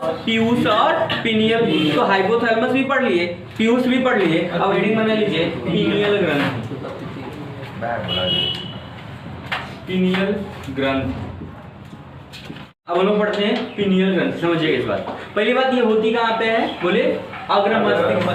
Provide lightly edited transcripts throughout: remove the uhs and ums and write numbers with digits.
पीयूष और पिनियल। तो हाइपोथैलेमस भी पढ़ लिए, पीयूष भी पढ़ लिए, अब हेडिंग बना लीजिए पिनियल ग्रंथि। पिनियल ग्रंथि। अब हम लोग पढ़ते हैं पिनियल ग्रंथि। समझिएगा इस बात। पहली बात ये होती कहाँ पे है, बोले अग्र मस्तिष्क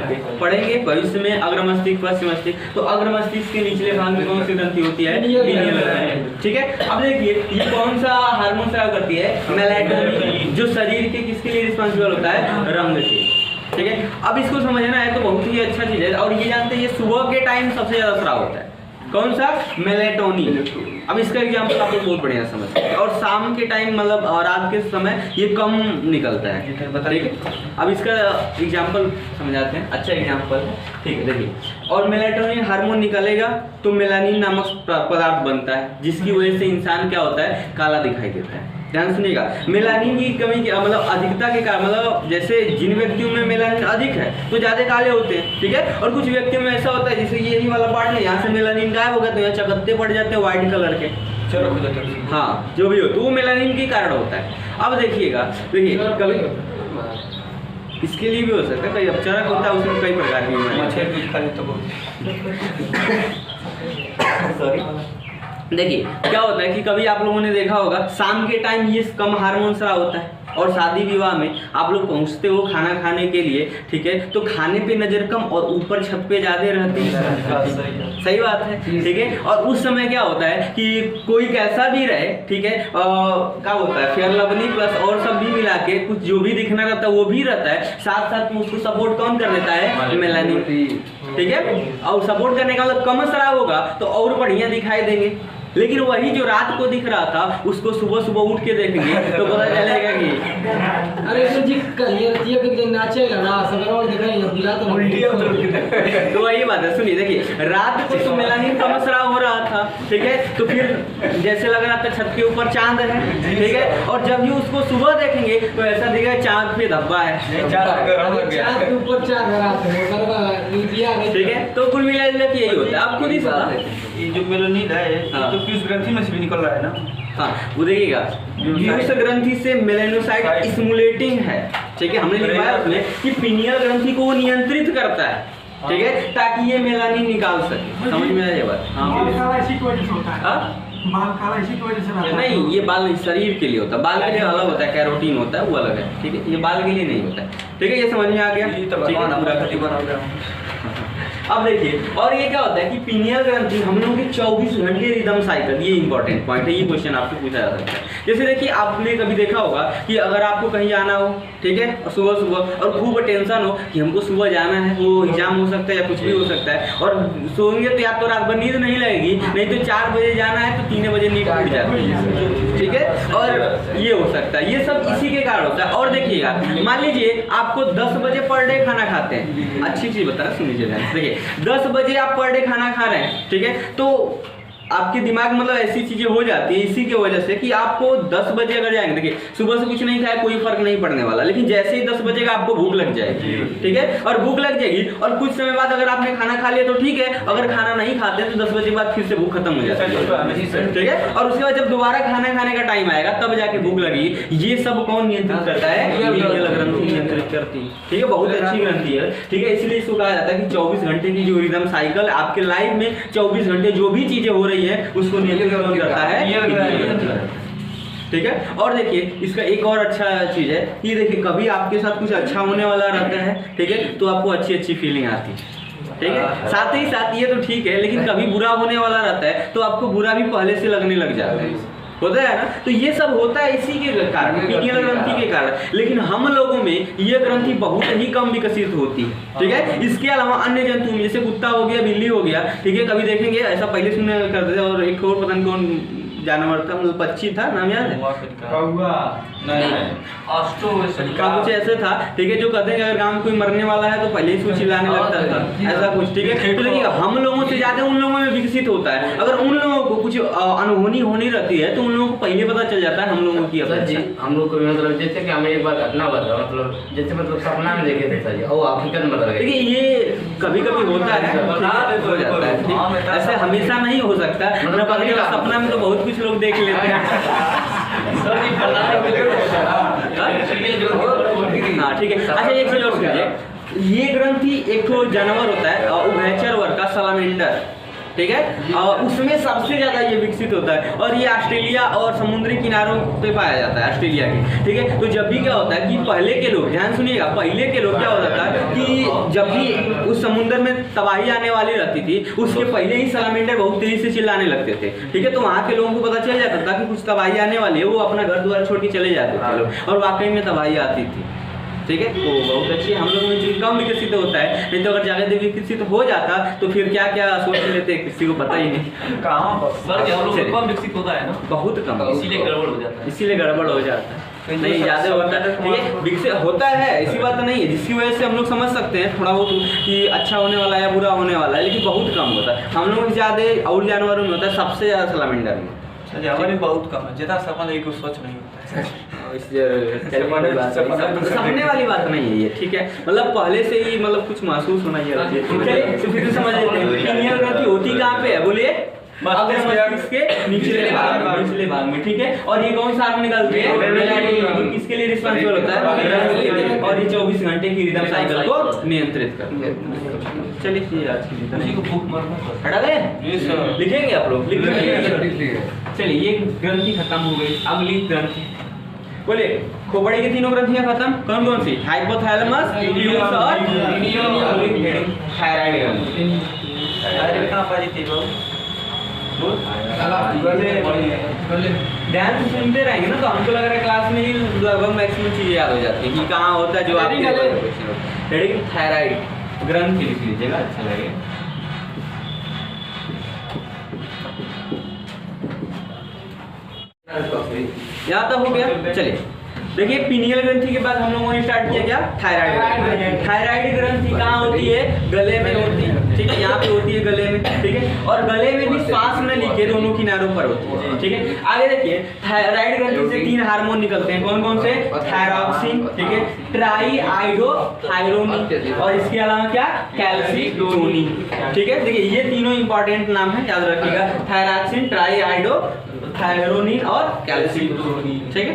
के पढ़ेंगे भविष्य में, अग्र मस्तिष्क पश्चिम मस्तिष्क। तो अग्र मस्तिष्क के निचले भाग में कौन सी ग्रंथि होती है, पिनियल ग्रंथि। ठीक है। अब देखिए ये कौन सा हार्मोन स्राव करती है, मेलाटोनिन, जो शरीर के किसके लिए रिस्पॉन्सिबल होता है, रंग के। ठीक है। अब इसको समझना है तो बहुत ही अच्छा चीज है। और ये जानते हैं ये सुबह के टाइम सबसे ज्यादा स्राव होता है, कौन सा, मेलाटोनिन। अब इसका एग्जाम्पल आप लोग बहुत बढ़िया समझ सकते हैं। और शाम के टाइम मतलब रात के समय ये कम निकलता है। ठीक है। अब इसका एग्जाम्पल समझाते हैं, अच्छा एग्जाम्पल है। ठीक है, देखिए। और मेलाटोनिन हार्मोन निकलेगा तो मेलानिन नामक पदार्थ बनता है, जिसकी वजह से इंसान क्या होता है, काला दिखाई देता है। ध्यान सुनिएगा, मेलानिन की कमी की मतलब अधिकता के कारण, मतलब जैसे जिन व्यक्तियों में मेलानिन अधिक है तो ज्यादा काले होते हैं। ठीक है। और कुछ व्यक्तियों में ऐसा होता है जैसे यही वाला पार्ट है, यहाँ से मेलानिन गायब हो गया तो यहाँ चकत्ते पड़ जाते हैं व्हाइट कलर के। हाँ, जो भी हो तो वो मेलानिन के कारण होता है। अब देखिएगा, देखिए कभी इसके लिए भी हो सकता है, कई अपचारक होता है, उसमें कई प्रकार की सॉरी। देखिए क्या होता है कि कभी आप लोगों ने देखा होगा शाम के टाइम ये कम हार्मोन स्राव होता है, और शादी विवाह में आप लोग पहुंचते हो खाना खाने के लिए। ठीक है। तो खाने पे नजर कम और ऊपर छत पे ज्यादा रहती है। सही बात है। ठीक है। और उस समय क्या होता है कि कोई कैसा भी रहे, ठीक है, क्या होता है, फेयर लवली प्लस और सब भी मिला के कुछ जो भी दिखना रहता है वो भी रहता है, साथ साथ में उसको सपोर्ट कौन कर देता है, मेलानिन। ठीक है। और सपोर्ट करने का मतलब कम स्राव होगा तो और बढ़िया दिखाई देंगे। लेकिन वही जो रात को दिख रहा था उसको सुबह सुबह उठ के देखेंगे तो पता चलेगा कि अरे जी कलियर के दिन नाचेगा ना सवेरे और दिखाएंगे बुला तो उल्टी तो वही बात है। सुनिए, देखिए रात को तो मेलानिन कम स्राव हो रहा था। ठीक है। तो फिर जैसे लग रहा था छत के ऊपर चांद है। ठीक है। और जब भी उसको सुबह देखेंगे तो ऐसा दिखेगा चांद पे धब्बा है, चांद के ऊपर चांद। ठीक है। तो कुल मिला जुला के यही होता है। आप खुद ही समझ सकते ये जो मेलानिन है तो पीयूष ग्रंथि में से भी निकल रहा है ना। हाँ, वो देखिएगा पीयूष ग्रंथि से मेलानोसाइट स्टिमुलेटिंग है। ठीक है। हमने लिखा है उसमें कि पिनियल ग्रंथि को नियंत्रित करता है। ठीक है। ताकि ये मेलानिन निकाल सके। समझ में आया ये बात? हाँ, इसी की वजह से होता है। बाल काला इसी की वजह से रहता है। नहीं, ये बाल शरीर के लिए होता है, बाल के लिए अलग होता है, कैरोटीन होता है वो अलग है। ठीक है। ये बाल के लिए नहीं होता है। ठीक है। ये समझ में आ गया? ठीक है। अब देखिए, और ये क्या होता है कि पिनियल ग्रंथि हम लोगों के 24 घंटे रिदम साइकिल, ये इंपॉर्टेंट पॉइंट है, ये क्वेश्चन आपसे पूछा जा सकता है। जैसे देखिए आपने कभी देखा होगा कि अगर आपको कहीं जाना हो, ठीक है, और सुबह सुबह और खूब टेंशन हो कि हमको सुबह जाना है, वो एग्जाम हो सकता है या कुछ भी हो सकता है, और सोएंगे तो या तो रात भर नींद नहीं लगेगी, नहीं तो 4 बजे जाना है तो 3 बजे नींद टूट जाती है। ठीक है। और ये हो सकता है, ये सब इसी के कारण होता है। और देखिएगा, मान लीजिए आपको 10 बजे पर डे खाना खाते हैं, अच्छी चीज बता रहा, सुनिए ध्यान से। देखिए 10 बजे आप पर डे खाना खा रहे हैं। ठीक है। तो आपके दिमाग मतलब ऐसी चीजें हो जाती है इसी की वजह से कि आपको 10 बजे अगर जाएंगे, देखिए सुबह से कुछ नहीं खाया कोई फर्क नहीं पड़ने वाला, लेकिन जैसे ही 10 बजे का आपको भूख लग जाएगी। ठीक है। और भूख लग जाएगी और कुछ समय बाद अगर आपने खाना खा लिया तो ठीक है, अगर खाना नहीं खाते तो 10 बजे बाद फिर से भूख खत्म हो जाती है। ठीक है। और उसके बाद जब दोबारा खाना खाने का टाइम आएगा तब जाके भूख लगेगी। ये सब कौन नियंत्रित करता है, पिनियल ग्रंथि नियंत्रित करती है। ठीक है। बहुत अच्छी ग्रंथि है। ठीक है। इसलिए इसको कहा जाता है कि 24 घंटे की जो रिदम साइकिल आपके लाइफ में 24 घंटे जो भी चीजें हो रही है उसको नियंत्रित करता है। ठीक है। और देखिए इसका एक और अच्छा चीज है, ये देखिए कभी आपके साथ कुछ अच्छा होने वाला रहता है, ठीक है, तो आपको अच्छी अच्छी फीलिंग आती है। ठीक है। साथ ही साथ ये तो ठीक है, लेकिन कभी बुरा होने वाला रहता है तो आपको बुरा भी पहले से लगने लग जाता है, होता है ना। तो ये सब होता है इसी के कारण, पिनियल ग्रंथि के कारण। लेकिन हम लोगों में ये ग्रंथि बहुत ही कम विकसित होती है। ठीक है। इसके अलावा अन्य जंतु में जैसे कुत्ता हो गया, बिल्ली हो गया, ठीक है, कभी देखेंगे ऐसा पहले सुनने करते थे। और एक और पता नहीं कौन जानवर था, मतलब पक्षी था, नाम याद है? कुछ ऐसे था। ठीक है। जो कहते हैं कि अगर गांव में कोई मरने वाला है तो पहले ही उसको चिल्लाने लगता था, ऐसा कुछ। ठीक है। तो देखिए हम लोगों से ज्यादा उन लोगों में विकसित होता है। अगर उन लोगों को कुछ अनहोनी होनी रहती है तो उन लोगों को पहले पता चल जाता है हम लोगों की। जी हम लोग को मतलब जैसे कि हमें एक बार घटना बता, मतलब जैसे मतलब सपना में देखे थे सर जी, और अफ्रीकन मतलब देखिए ये कभी कभी होता है, हो जाता है। ऐसे हमेशा नहीं हो सकता, सपना में तो बहुत कुछ लोग देख लेते हैं। हाँ ठीक है। अच्छा एक चीज और सुनिए, ये ग्रंथि एक तो जानवर होता है उभयचर वर्ग का सलामेंडर, ठीक है, उसमें सबसे ज्यादा ये विकसित होता है और ये ऑस्ट्रेलिया और समुद्री किनारों पे पाया जाता है, ऑस्ट्रेलिया के, ठीक है। तो जब भी क्या होता है कि पहले के लोग, ध्यान सुनिएगा, पहले के लोग क्या होता था कि जब भी उस समुद्र में तबाही आने वाली रहती थी, उसके पहले ही सलामेंडर बहुत तेजी से चिल्लाने लगते थे, ठीक है। तो वहाँ के लोगों को पता चल जाता था कि कुछ तबाही आने वाली है, वो अपना घर द्वार छोड़ के चले जाते थे लोग, और वाकई में तबाही आती थी, ठीक है। तो बहुत अच्छी, हम लोग में कम विकसित होता है, नहीं तो अगर ज्यादा विकसित हो जाता तो फिर क्या क्या सोच लेते किसी को पता ही नहीं। कहाँ पर सर हम लोग कम विकसित होता है ना, बहुत कम, इसीलिए गड़बड़ हो जाता है। इसीलिए गड़बड़ हो जाता है, नहीं ज्यादा होता है, ठीक है। विकसित होता है ऐसी बात नहीं है, जिसकी वजह से हम लोग समझ सकते हैं थोड़ा बहुत कि अच्छा होने वाला है या बुरा होने वाला है, लेकिन बहुत कम होता है। हम लोगों से ज्यादा और जानवरों में होता है, सबसे ज्यादा सलामेंडर में। हमारे बहुत कम है, ज्यादा सपना एक सोच नहीं होता है। समझने वाली बात नहीं है ये, ठीक है। मतलब पहले से ही मतलब कुछ महसूस होना ये चलिए तो फिर समझ लेते हैं पिनियल ग्रंथि होती कहाँ पे है, बोलिए मस्तिष्क के निचले भाग में, ठीक है। और ये कौन सा निकलती है, किसके लिए रिस्पांसिबल होता है, और ये 24 घंटे की रिदम साइकिल को नियंत्रित करती है। चलिए आज की हटा दें, लिखेंगे आप लोग, चलिए ये ग्रंथि खत्म हो गई। अगली ग्रंथि बोले, खोपड़ी की तीनों ग्रंथियां खत्म, कौन कौन सी, हाइपोथैलेमस, टिबियस और थायराइड ग्रंथि। ध्यान से सुनते रहेंगे ना तो हमको लग रहा है क्लास में ही लगभग मैक्सिमम चीजें याद हो जाती है कि कहाँ होता है जो आपके थायराइड ग्रंथि लिख लीजिएगा, अच्छा लगेगा। यहाँ तक हो गया। चलिए देखिए, पिनियल ग्रंथि के बाद हम लोगों ने स्टार्ट किया क्या, थायराइड। थायराइड ग्रंथि कहाँ होती है, गले में होती है, ठीक है, यहाँ पे होती है गले में, ठीक है। और गले में भी श्वास न लिखे दोनों किनारों पर होती है, ठीक है। आगे देखिए, थायराइड ग्रंथि से 3 हार्मोन निकलते हैं, कौन कौन से, थायरॉक्सिन, ठीक है, ट्राईआइडोथायरोनिन, और इसके अलावा क्या, कैल्सिटोनिन, ठीक है। देखिए ये तीनों इंपॉर्टेंट नाम है, याद रखिएगा, थायरॉक्सिन, ट्राईआइडोथायरोनिन और कैल्सिटोनिन, ठीक है।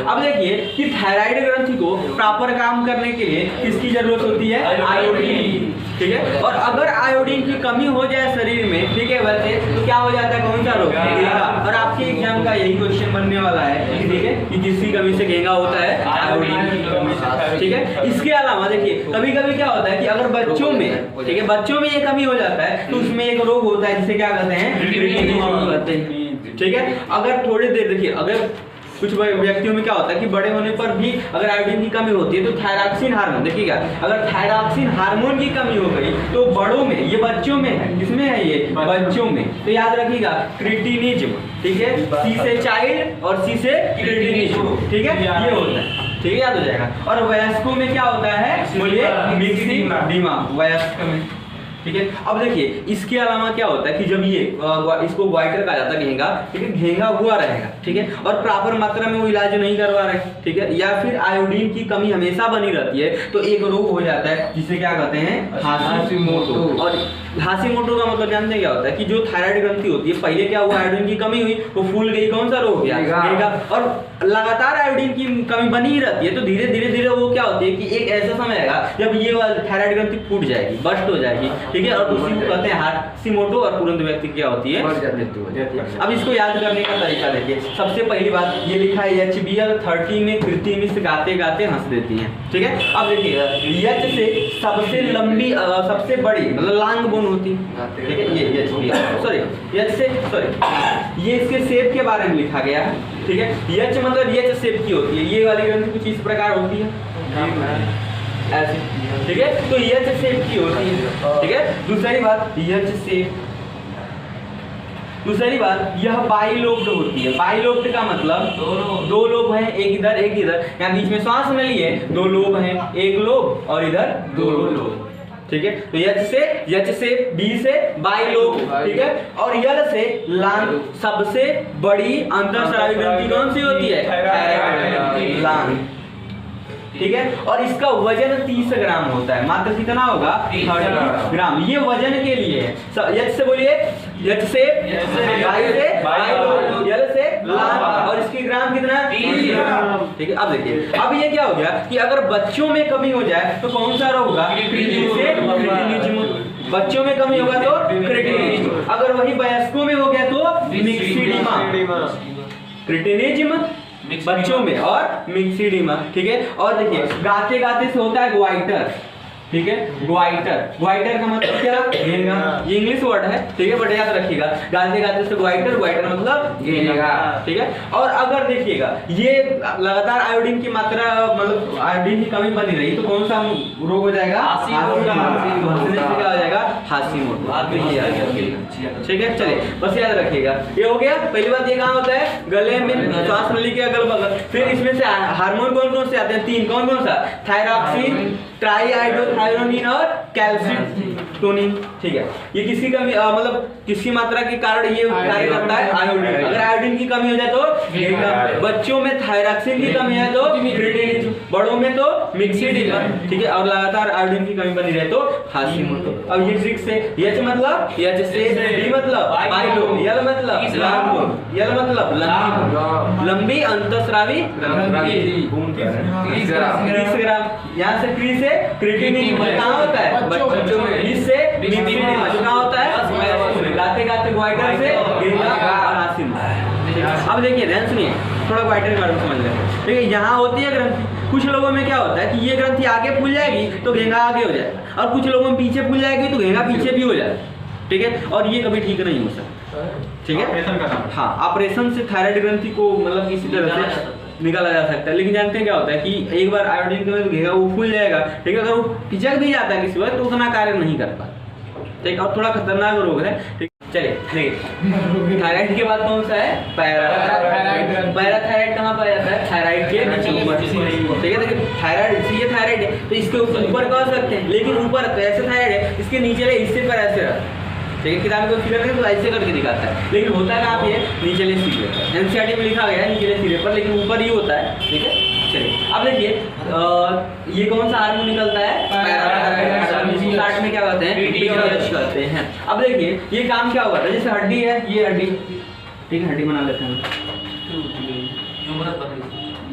अब देखिए कि थायराइड ग्रंथि को प्रॉपर काम करने के लिए किसकी जरूरत होती है, आयोडीन, ठीक है। और अगर आयोडीन की कमी हो जाए शरीर में, ठीक है वैसे, तो क्या हो जाता है, कौन सा रोग, घेंगा। और आपके एग्जाम का यही क्वेश्चन बनने वाला है, ठीक है, कि किसकी कमी से घेंगा होता है, आयोडीन की कमी से, ठीक है। इसके अलावा देखिए कभी कभी क्या होता है कि अगर बच्चों में, ठीक है, बच्चों में ये कमी हो जाता है तो उसमें एक रोग होता है जिसे क्या कहते हैं, क्रिटिनिज्म कहते हैं, ठीक है। अगर थोड़ी देर देखिए, अगर कुछ व्यक्तियों में क्या होता है कि बड़े होने पर भी अगर आयोडीन की कमी होती है तो थायरॉक्सिन हार्मोन, देखिएगा, अगर थायरॉक्सिन हार्मोन की कमी हो गई तो बड़ों में, ये बच्चों में है, किसमें है ये, बच्चों में, तो याद रखिएगा क्रिटिनिज्म, ठीक है, सी से चाइल्ड और सी से क्रिटिनिज्म, ठीक है, ये होता है, ठीक है, याद हो जाएगा। और वयस्कों में क्या होता है, बोलिए मिक्सिंग दिमाग, वयस्क में, ठीक है। अब देखिए इसके अलावा क्या होता है कि जब ये इसको ग्वाइटर कहा जाता है, घेंगा, ठीक है, घेंगा हुआ रहेगा, ठीक है, और प्रॉपर मात्रा में वो इलाज नहीं करवा रहे, ठीक है, या फिर आयोडीन की कमी हमेशा बनी रहती है, तो एक रोग हो जाता है जिसे क्या कहते हैं, हाशिमोटो। और हाशिमोटो का मतलब जानते हैं क्या होता है कि जो थायराइड ग्रंथि होती है, पहले क्या हुआ, आयोडीन की कमी हुई, वो फूल गई, कौन सा रोग गया, घेंगा। और लगातार आयोडीन की कमी बनी ही रहती है, तो धीरे धीरे वो क्या होती है कि एक ऐसा समय आएगा जब ये थायराइड ग्रंथि फूट जाएगी, बस्ट हो जाएगी, ठीक है, और उसी को कहते हैं हाशिमोटो, और तुरंत व्यक्ति क्या होती है, मृत्यु हो जाती है। अब इसको याद करने का तरीका देखिए, सबसे पहली बात ये लिखा है HBl 30 में कृति मिस गाते गाते हंस देती है, ठीक है। अब देखिए एच से सबसे लंबी, सबसे बड़ी मतलब लॉन्ग बोन होती है, ठीक है, ये HBl, सॉरी एच से, सॉरी ये इसके शेप के बारे में लिखा गया है, ठीक है। एच मतलब एच शेप की होती है, ये वाली ग्रंथि कुछ इस प्रकार होती है ऐसे, ठीक है, तो एच शेप की होती है, ठीक है। दूसरी बात एच शेप, दूसरी बात यह बाइलोब्ड होती है। बाइलोब्ड का मतलब दो लोब हैं, एक इधर एक इधर, यहाँ बीच में श्वास न लिए, 2 लोब हैं, एक लोब और इधर 2 लोब, ठीक है। तो एच से बी से बाइलोब, ठीक है, और यल से लांग, सबसे बड़ी अंतःस्रावी ग्रंथि कौन सी होती है, थायराइड लांग, ठीक है। और इसका वजन 30 ग्राम होता है, मात्र कितना होगा, 30 ग्राम। ये वजन के लिए है। एच से बोलिए एच से वाई से वाई, एल से लाल, और इसकी ग्राम कितना है 30 ग्राम। ठीक है, अब देखिए अब ये क्या हो गया कि अगर बच्चों में कमी हो जाए तो कौन सा रोग होगा, क्रिटिनिज्म। बच्चों में कमी होगा तो क्रिटिनिज्म, अगर वही वयस्कों में हो गया तो मिक्सिडिमा। क्रिटिनिज्म बच्चों में और मिक्सिडिमा। ठीक है, और देखिए गाते गाते से होता है ग्वाइटर। ठीक है, ग्वाइटर, ग्वाइटर का मतलब क्या, घेंगा। ये इंग्लिश वर्ड है, ठीक है, बट याद रखिएगा गाते गाते से ग्वाइटर, ग्वाइटर मतलब घेंगा। ठीक है, और अगर देखिएगा ये लगातार आयोडीन की मात्रा मतलब आयोडीन की कमी बनी रही तो कौन सा रोग हो जाएगा, क्या हो जाएगा, हाशीमोटो। ठीक है, चलिए बस याद रखिएगा। ये हो गया पहली बात, ये कहाँ होता है, गले में, श्वास नली के अगल बगल। फिर इसमें से हार्मोन कौन कौन से आते हैं, 3, कौन कौन सा, थायरॉक्सिन, ट्राईआयोडोथायोनिन और कैल्सिटोनिन। ठीक है, ये किसकी कमी मतलब किसकी मात्रा के कारण ये कार्य करता है, आयोडीन। अगर आयोडीन की कमी हो जाए तो बच्चों में थायरॉक्सिन की कमी है तो क्रिटिनिज्म, बड़ों में तो मिक्सिडिमा। ठीक है, और लगातार आयोडीन की कमी बनी रहे तो हाशीमोटो। अब ये ट्रिक से एच मतलब एच से, डी मतलब माइलो, एल मतलब लार्मो, एल मतलब लंबी अंतःस्रावी ग्रंथि 30 ग्राम। यहाँ से क्री से क्रिटिनिज्म कहाँ होता है, बच्चों में। इससे मिक्सिडिमा कहाँ होता है, गाते गाते ग्वाइटर से घेंगा और हाशीमोटो। अब देखिए ध्यान सुनिए, थोड़ा ग्वाइटर के बारे में समझ लें। ठीक है, यहाँ होती है ग्रंथि, कुछ लोगों में क्या होता है कि ये ग्रंथि आगे फूल जाएगी तो घेंगा आगे हो जाएगा, और कुछ लोगों में पीछे फूल जाएगी तो घेंगा पीछे भी हो जाएगा। ठीक है, और ये कभी ठीक नहीं हो सकता। ठीक है, हाँ, ऑपरेशन से थायराइड ग्रंथि को मतलब किसी तरह से निकाला जा सकता है, लेकिन जानते हैं क्या होता है कि एक बार आयोडीन तो घेंगा वो फूल जाएगा। ठीक है, अगर वो पिचक भी जाता है किसी वक्त तो उतना कार्य नहीं कर पाता। ठीक, और थोड़ा खतरनाक रोग है। ठीक, चलिए देखिए थायराइड के बाद कौन सा है, पैराथायराइड। पैराथायराइड कहाँ पाया जाता है, थायराइड के ऊपर। ठीक है, देखिए थायराइड, ये थायराइड है तो इसके ऊपर कह सकते हैं, लेकिन ऊपर तो ऐसे थायराइड है, इसके नीचे हिस्से पर ऐसे रहता है। ठीक है, किताब को फिगर करके तो ऐसे करके दिखाता है, लेकिन होता है कहाँ पे, नीचले सिरे पर। एनसीईआरटी में लिखा गया है नीचले सिरे पर, लेकिन ऊपर ही होता है। ठीक है, चलिए अब देखिए ये कौन सा हार्मोन निकलता है, पैराथायराइड। स्टार्ट में क्या कहते हैं, पीटीएच कहते हैं। अब देखिए ये काम क्या होगा, जैसे हड्डी है, ये हड्डी, ठीक है, हड्डी बना लेते हैं,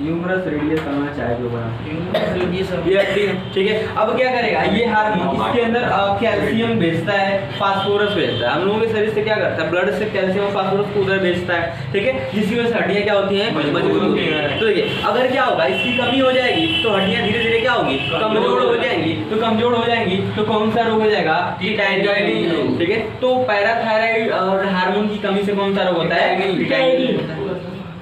ह्यूमरस रेडियस करना चाहे जो बना, ये हड्डी है। ठीक है, अब क्या करेगा ये हार्मोन, इसके अंदर कैल्शियम भेजता है, फास्फोरस भेजता है। हम लोगों के शरीर से क्या करता है, ब्लड से कैल्शियम और फास्फोरस को उधर भेजता है। ठीक है, जिसकी वजह से हड्डियां क्या होती हैं, मजबूत होती हैं। तो देखिए अगर क्या होगा, इसकी कमी हो जाएगी तो हड्डियां धीरे धीरे क्या होगी, कमजोर हो जाएंगी। तो कमजोर हो जाएंगी तो कौन सा रोग हो जाएगा, टिटाइनिन। ठीक है, तो पैराथायराइड और हार्मोन की कमी से कौन सा रोग होता है, टिटाइनिन।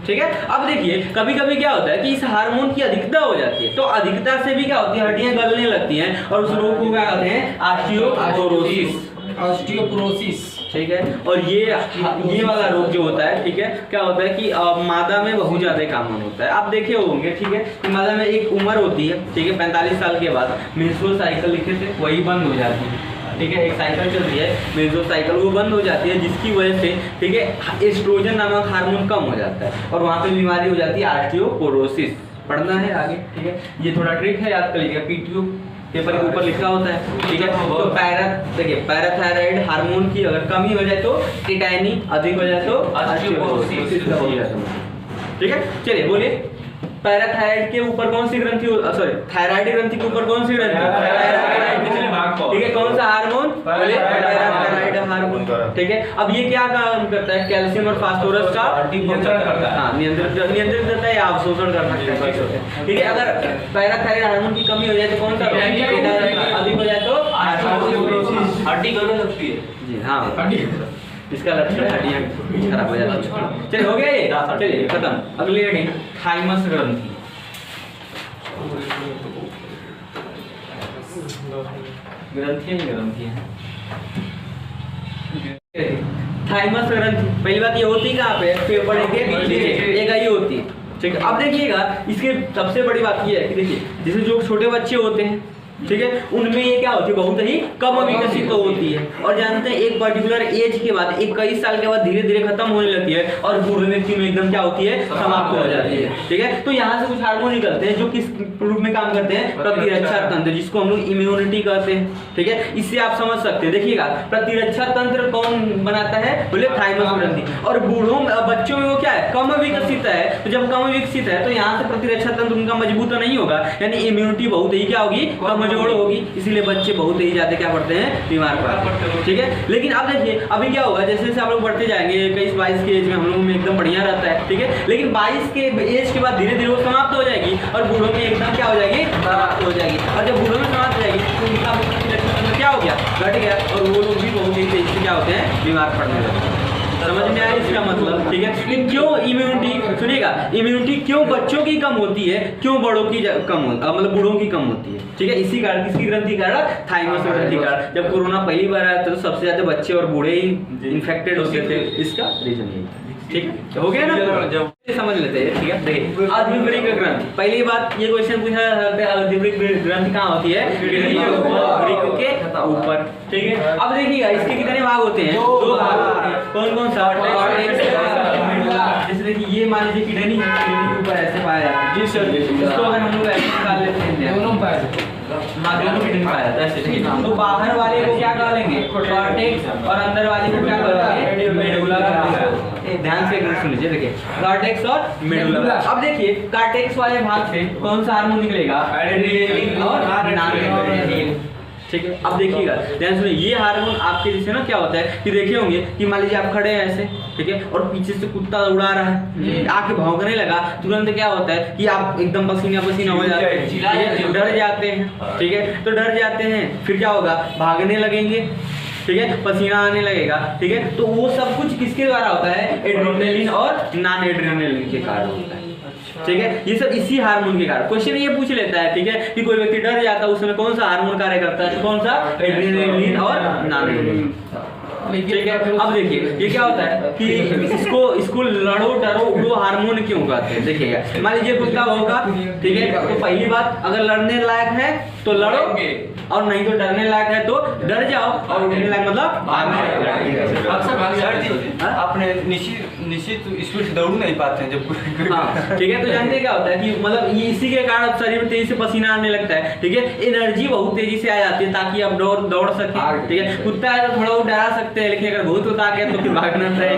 ठीक है, अब देखिए कभी कभी क्या होता है कि इस हार्मोन की अधिकता हो जाती है, तो अधिकता से भी क्या होती है, हड्डियां गलने लगती हैं और उस रोग को क्या कहते हैं, ऑस्टियोपोरोसिस। ठीक है, और ये वाला रोग जो होता है, ठीक है, क्या होता है कि मादा में बहुत ज्यादा कॉमन होता है। आप देखे होंगे, ठीक है, कि मादा में एक उम्र होती है, ठीक है, 45 साल के बाद मेंस्ट्रुअल साइकिल लिखे थे वही बंद हो जाती है। ठीक है, एक साइकिल चल रही है मेंस्ट्रुअल साइकिल, वो बंद हो जाती है, जिसकी वजह से ठीक है एस्ट्रोजन नामक हार्मोन कम हो जाता है और वहाँ पे बीमारी हो जाती है ऑस्टियोपोरोसिस। पढ़ना है आगे। ठीक है, ये थोड़ा ट्रिक है, याद कर लीजिएगा, पीटीओ पेपर के ऊपर लिखा होता है। ठीक है, तो पैराथायराइड हार्मोन की अगर कमी हो जाए तो टिटाइनी, अधिक हो जाए तो ऑस्टियोपोरोसिस हो जाता है। ठीक है, चलिए बोलिए पैराथायराइड के ऊपर कौन सी ग्रंथि, सॉरी थायराइड ग्रंथि के ऊपर कौन सी ग्रंथि, ठीक है, कौन सा हार्मोन, पैराथायराइड हार्मोन। ठीक है, अब ये क्या काम करता है, कैल्शियम और फास्फोरस का नियंत्रण करता है, नियंत्रित करता है या अवशोषण कर सकता है। ठीक है, अगर पैराथायराइड हार्मोन की कमी हो जाए तो कौन सा, अधिक हो जाए तो हड्डी गलने लगती है। जी हाँ, इसका लक्षण है हड्डियां खराब हो जाती है। चलिए हो गया ये, चलिए खत्म। अगली हेडिंग थाइमस ग्रंथि। ग्रंथि है थाइमस ग्रंथि। पहली बात ये होती है कहाँ पे, फेफड़े के नीचे एक ही होती है। ठीक है, अब देखिएगा इसके सबसे बड़ी बात ये है कि देखिए जैसे जो छोटे बच्चे होते हैं, ठीक है, उनमें ये क्या होती है, बहुत ही कम विकसित होती है, और जानते हैं एक पर्टिकुलर एज के बाद, 21 साल के बाद धीरे धीरे खत्म होने लगती है और बूढ़े व्यक्ति में एकदम क्या होती है, समाप्त हो जाती है। ठीक है, तो यहाँ से कुछ हार्मोन निकलते हैं जो किस रूप में काम करते हैं, प्रतिरक्षा तंत्र, जिसको हम लोग इम्यूनिटी कहते हैं। ठीक है, इससे आप समझ सकते हैं। देखिएगा प्रतिरक्षा तंत्र कौन बनाता है, बोले थाइमस ग्रंथि। और बूढ़ों में बच्चों में वो क्या है, कम विकसित है। तो जब कम विकसित है तो यहाँ से प्रतिरक्षा तंत्र उनका मजबूत तो नहीं होगा, यानी इम्यूनिटी बहुत ही क्या होगी, कमजोर होगी, इसीलिए बच्चे बहुत ही ज्यादा क्या पड़ते हैं, बीमार पड़ते हैं। ठीक है, लेकिन अब देखिए अभी क्या होगा, जैसे जैसे आप लोग बढ़ते जाएंगे 21-22 के एज में हम लोगों में एकदम बढ़िया रहता है। ठीक है, लेकिन 22 के एज के बाद धीरे धीरे वो समाप्त हो जाएगी और बूढ़ों में एकदम क्या हो जाएगी, समाप्त हो जाएगी। और जब बूढ़ों में समाप्त हो जाएगी तो उनका प्रतिरक्षा तंत्र क्या हो गया, घट गया, और वो लोग भी बहुत ही तेजी से क्या होते हैं, बीमार पड़ने लगते हैं। समझ में आया इसका मतलब? ठीक है, कि क्यों इम्यूनिटी, सुनिएगा, इम्यूनिटी क्यों बच्चों की कम होती है, क्यों बड़ों की कम होती, मतलब बूढ़ों की कम होती है। ठीक है, इसी कारण, किसकी ग्रंथि कारण, थाइमस ग्रंथि कारण। जब कोरोना पहली बार आया था तो सबसे ज्यादा बच्चे और बूढ़े ही इन्फेक्टेड होते थे, इसका रीजन यही। ठीक हो गया ना, समझ लेते हैं। ठीक है, देखिए आधिवृक ग्रंथि, पहली बात ये क्वेश्चन पूछा जाता है, आधिवृक ग्रंथि कहाँ होती है, वृक्क के ऊपर। ठीक है, अब देखिएगा इसके कितने भाग होते हैं, 2 भाग होते हैं। कौन कौन सा, जैसे देखिए ये मान लीजिए किडनी है, किडनी के ऊपर ऐसे पाया जाता है। जी सर, इसको अगर हम लोग ऐसे निकाल लेते हैं, दोनों पाया जाता है, किडनी पाया जाता है ऐसे। तो बाहर वाले को क्या कहेंगे, कॉर्टेक्स, और अंदर वाले को क्या कहेंगे, मेडुला। ध्यान से सुन लीजिए, देखिए कॉर्टेक्स और मेडुला। अब देखिए कॉर्टेक्स वाले भाग से कौन सा हार्मोन निकलेगा, एड्रेनलिन और नॉरएड्रेनलिन। ठीक है, अब देखिएगा ध्यान सुनिए, ये हार्मोन आपके जैसे ना क्या होता है कि देखे होंगे कि मान लीजिए आप खड़े हैं ऐसे, ठीक है, और पीछे से कुत्ता उड़ा रहा है, आके भौंकने लगा, तुरंत क्या होता है कि आप एकदम पसीना पसीना हो जाते हैं, ठीक है, डर जाते हैं। ठीक है, तो डर जाते हैं, फिर क्या होगा, भागने लगेंगे, ठीक है, पसीना आने लगेगा। ठीक है, तो वो सब कुछ किसके द्वारा होता है, एड्रेनलिन और नॉन एड्रेनलिन के कारण होता है। ठीक है, ये सब इसी हार्मोन के कारण। क्वेश्चन ये पूछ लेता है, ठीक है, कि कोई व्यक्ति डर जाता है, उस समय कौन सा हार्मोन कार्य करता है, कौन सा, एड्रेनलिन और नॉन एड्रेनलिन। ठीक है, अब देखिए ये क्या होता है कि इसको लड़ो डरो वो हार्मोन क्यों कहते हैं। देखिएगा, मान लीजिए कुत्ता होगा, ठीक है, तो पहली बात अगर लड़ने लायक है तो लड़ो, और नहीं तो डरने लायक है तो डर जाओ, और उठने लायक मतलब आपने निश्चित स्पीड से दौड़ नहीं पाते हैं जब। हाँ, ठीक है, तो जानते क्या होता है कि मतलब ये इसी के कारण शरीर में तेजी से पसीना आने लगता है। ठीक है, एनर्जी बहुत तेजी से आ जाती है ताकि आप दौड़ सके। ठीक है, कुत्ता है तो थोड़ा वो डरा सकते हैं, लेकिन अगर बहुत होता आ गया तो फिर भागना चाहिए।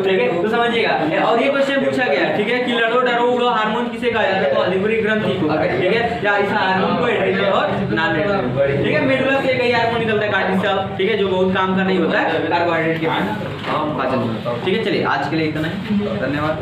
ठीक है, तो समझिएगा। और ये क्वेश्चन पूछा गया, ठीक है, कि लड़ो डरो वो हार्मोन किसे कहा जाता है, तो आधिवृक ग्रंथि को। ठीक है, या इस हार्मोन को एड्रेनलिन और नॉन एड्रेनलिन। ठीक है, मेडुला से कई हार्मोन निकलता है, कार्टिसोल, ठीक है, जो बहुत काम का नहीं होता है, कार्बोहाइड्रेट के पाचन। ठीक है, चलिए आज के लिए इतना ही, धन्यवाद।